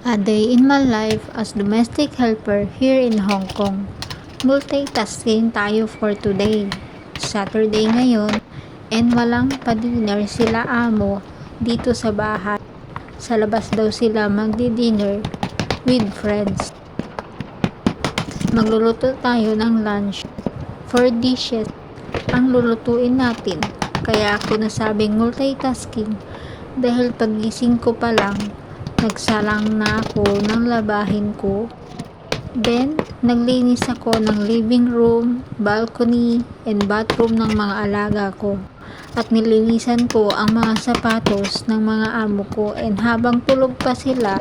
A day in my life as domestic helper here in Hong Kong. Multitasking tayo for today. Saturday ngayon and walang pa-dinner sila amo dito sa bahay. Sa labas daw sila magdi-dinner with friends. Magluluto tayo ng lunch. 4 dishes ang lulutuin natin. Kaya ako nasabing multitasking dahil pagising ko pa lang nagsalang na ako ng labahin ko. Then, naglinis ako ng living room, balcony, and bathroom ng mga alaga ko. At nilinisan ko ang mga sapatos ng mga amo ko. And habang tulog pa sila,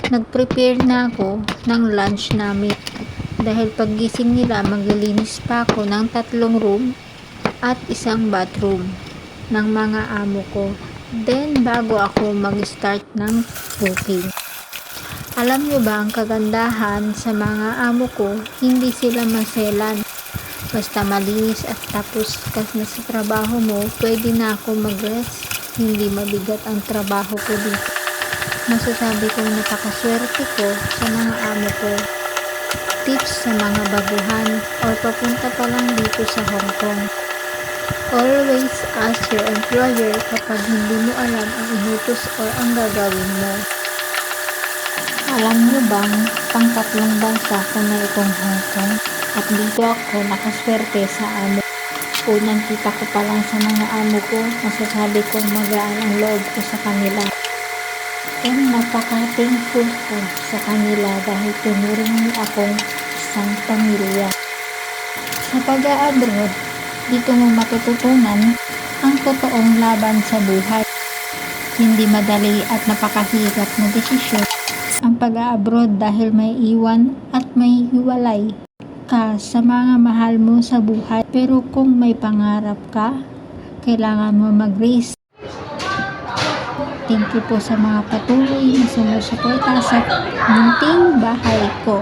nag-prepare na ako ng lunch namin. Dahil pagising nila, maglilinis pa ako ng 3 room at 1 bathroom ng mga amo ko. Then, bago ako mag-start ng cooking. Alam nyo ba ang kagandahan sa mga amo ko? Hindi sila maselan. Basta malinis at tapos kasi na sa trabaho mo, pwede na ako mag-rest. Hindi mabigat ang trabaho ko dito. Masasabi kong napakaswerte ko sa mga amo ko. Tips sa mga baguhan o papunta pa lang dito sa Hong Kong. Always ask your employer kapag hindi mo alam ang inutos o ang gagawin mo. Alam nyo bang pang-3 bansa ko na itong Hong Kong at dito ako nakaswerte sa amo. Unang kita ko pa lang sa mga amo ko, masasabi kong magaan ang loob ko sa kanila. And napaka-thankful ko sa kanila dahil tinuring mo akong isang pamilya. Sa pag-a-abroad, dito mo matututunan ang totoong laban sa buhay. Hindi madali at napakahirap na desisyon ang pag-a-abroad dahil may iwan at may hiwalay ka sa mga mahal mo sa buhay. Pero kung may pangarap ka, kailangan mo mag-risk. Thank you po sa mga patuloy na sumusuporta sa munting bahay ko.